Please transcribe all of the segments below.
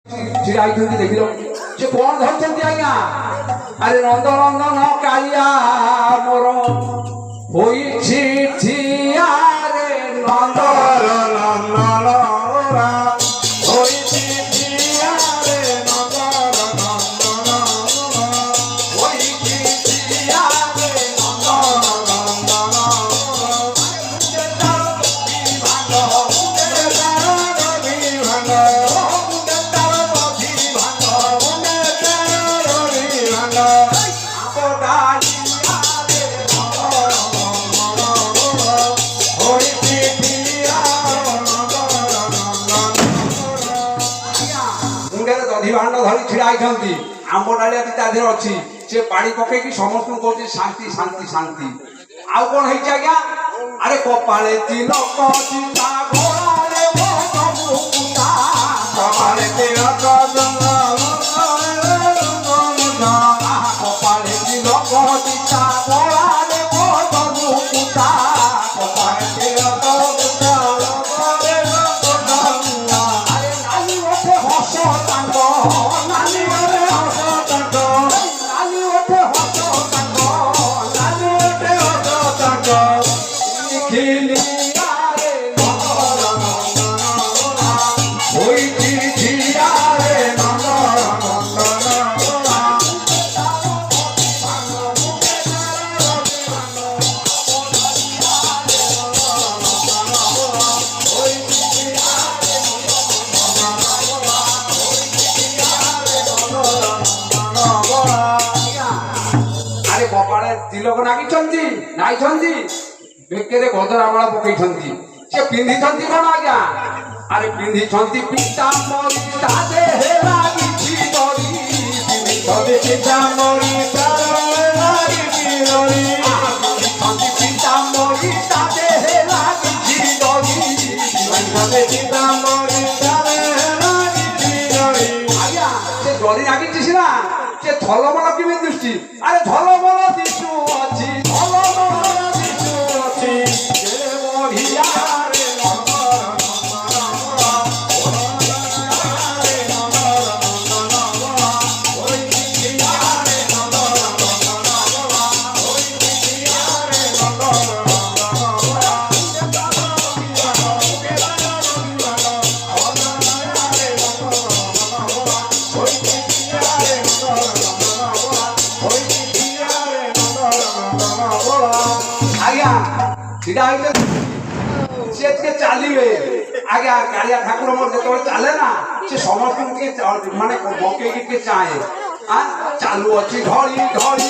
ଛିଡ଼ା ଦେଖିଲ ସେ କଣ ଧରିଛନ୍ତି ଆଜ୍ଞା? ଆରେ ନନ୍ଦନନ୍ଦନ କାଳିଆ ମୋର ହୋଇଛି ଠିଆରେ ନନ୍ଦର ନନ୍ଦନ ହୋଇଛି ଠିଆରେ ନନ୍ଦର ନନ୍ଦନ ହୋଇଛି ଠିଆରେ ନନ୍ଦର ନନ୍ଦନ ଧରି ଛିଡ଼ା ହେଇଛନ୍ତି ଆମ୍ବ ଡାଳିଆ ବି ତା ଦେହରେ ଅଛି ସେ ପାଣି ପକେଇକି ସମସ୍ତଙ୍କୁ କହୁଛି ଶାନ୍ତି ଶାନ୍ତି ଶାନ୍ତି। ଆଉ କଣ ହେଇଛି ଆଜ୍ଞା? ଆରେ କପାଳେ ତିଲକ ଚିତା ଗୋଳାରେ କପାଳେ ତିଲକ କପାଳେ ତିଲକ ଚିତା ଗୋଳାରେ କପାଳେ ତିଲକ ତିଲକ ନାଗିଛନ୍ତି ନାଇଛନ୍ତି ବେକରେ ଗଜରାମାଳ ପକେଇଛନ୍ତି ସେ ପିନ୍ଧିଛନ୍ତି କଣ ଆଜ୍ଞା? ଆରେ ପିନ୍ଧିଛନ୍ତି ପିତାମ୍ବରୀ ତା ଦେହରେ ଲାଗିଛି ଦରି ପିନ୍ଧିଛନ୍ତି ପିତାମ୍ବରୀ ତା ଦେହରେ ଲାଗିଛି ଦରି ପିନ୍ଧିଛନ୍ତି ପିତାମ୍ବରୀ ତା ଦେହରେ ଲାଗିଛି ଦରି ପିନ୍ଧିଛନ୍ତି ପିତାମ୍ବରୀ ତା ଦେହରେ ଲାଗିଛି ଦରି। ଆଜ୍ଞା ସେ ଦରି ଲାଗିଛି ସିନା ସେ ଝଲମଲ କେମିତି ଦିଶୁଛି? ଆରେ ଝଲମଲ ଦିଶୁ ଅଛି ଝଲମଲ ଦିଶୁ ଅଛି ବଢିଆରେ ଛିଡ଼ା ହେଇଲେ ସିଏ ଟିକେ ଚାଲିବେ ଆଜ୍ଞା। କାଳିଆ ଠାକୁର ମୋର ଯେତେବେଳେ ଚାଲେ ନା ସେ ସମସ୍ତଙ୍କୁ ଟିକେ ମାନେ ପକେଇକି ଟିକେ ଚାହେଁ ଚାଲୁଅଛି ଧଳି ଧଳି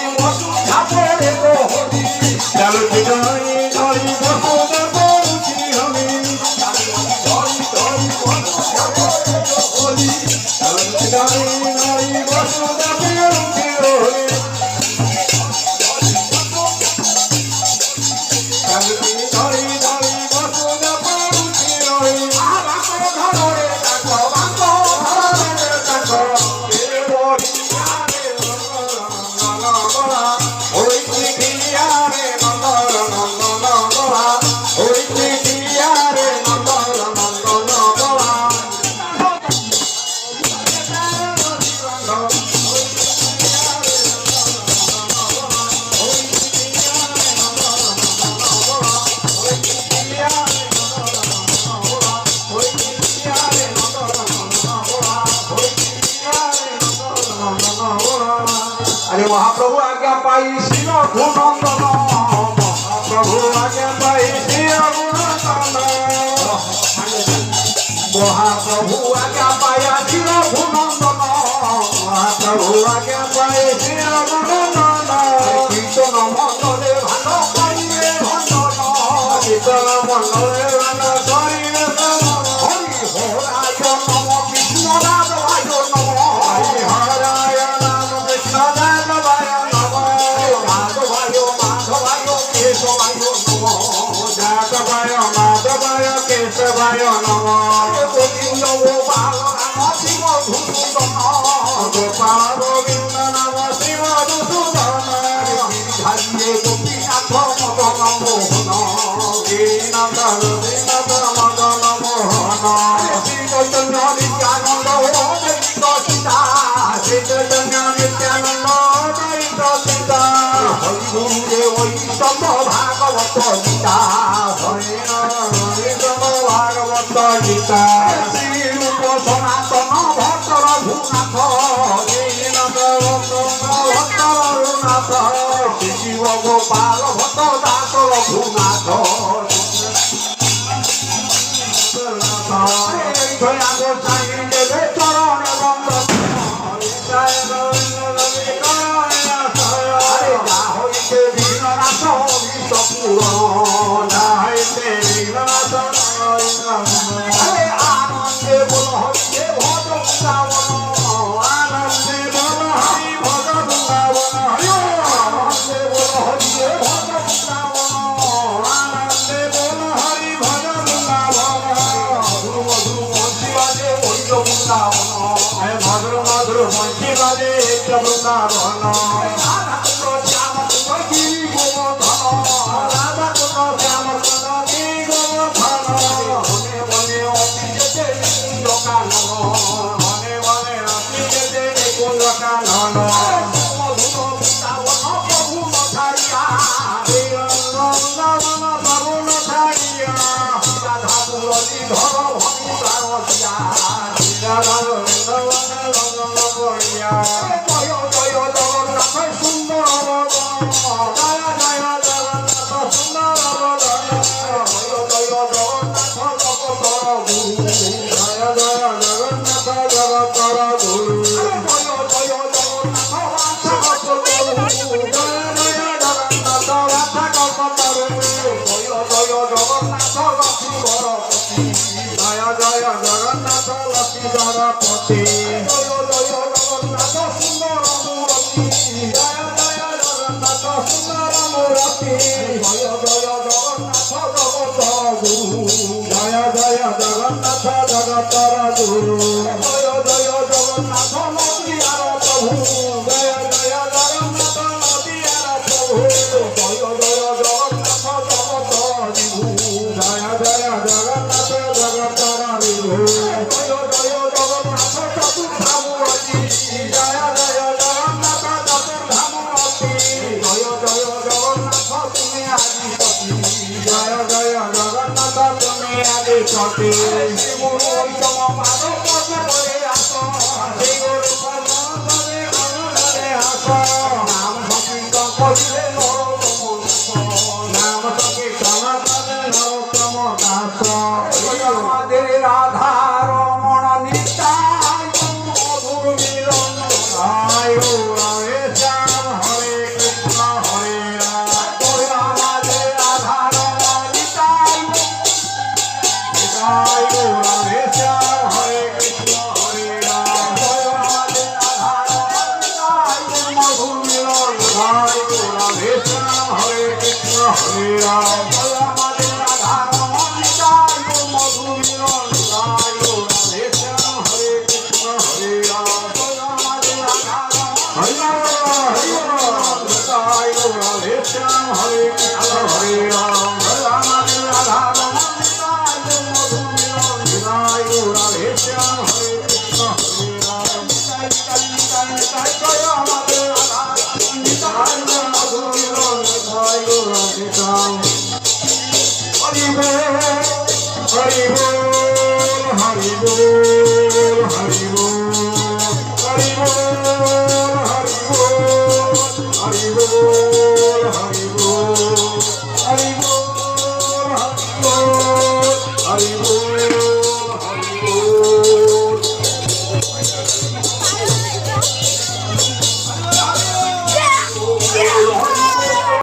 ଚାଲୁଛି ଧଳି ଧଳି महाप्रभु आज्ञा पाई शिव गुणनंदन महाप्रभु आज्ञा पाई शिव गुणनंदन महाप्रभु आज्ञा पाया शिव गुणनंदन महाप्रभु आज्ञा पाई शिव गुणनंदन कीर्तन मंडले भान करिए भंडन कीर्तन मंडले भान करिए हरि हराय नम विष्णुनाथ भाय नम हरि हराय नम विष्णुनाथ केशवाय नमः गोविंद गोपाल नाम शिव धूसूदन गोपाल गोविंद नाम शिव धूसूदन गिरिधारिये गोपीनाथ मदन मोहन गिरिनाथ गोपीनाथ मदन मोहन श्री चैतन्य नित्यानंद সীতা শ্রী চৈতন্য নিত্যানন্দ দ্বৈত সীতা হরি গুরুরে বৈষ্ণব ভাগবত গীতা হরি বৈষ্ণব ভাগবত গীতা শ্রী রূপ সনাতন ভক্ত রঘুনাথ ভক্ত রঘুনাথ শ্রী শিব গোপাল ভক্ত দাস রঘুনাথ চরণে বন্দন হইতে বিঘ্ননাশ বিশ্বপুরণ আনন্দে বল হইতে ভজ বৃন্দাবন আনন্দে বল হরি ভজ বৃন্দাবন আনন্দে বল হইতে ভজ বৃন্দাবন আনন্দে বল হরি ভজ বৃন্দাবন মধুর মধুর বংশী বাজে হইল বৃন্দাবন মধুর মধুর বংশী বাজে হইল বৃন্দাবন Haribo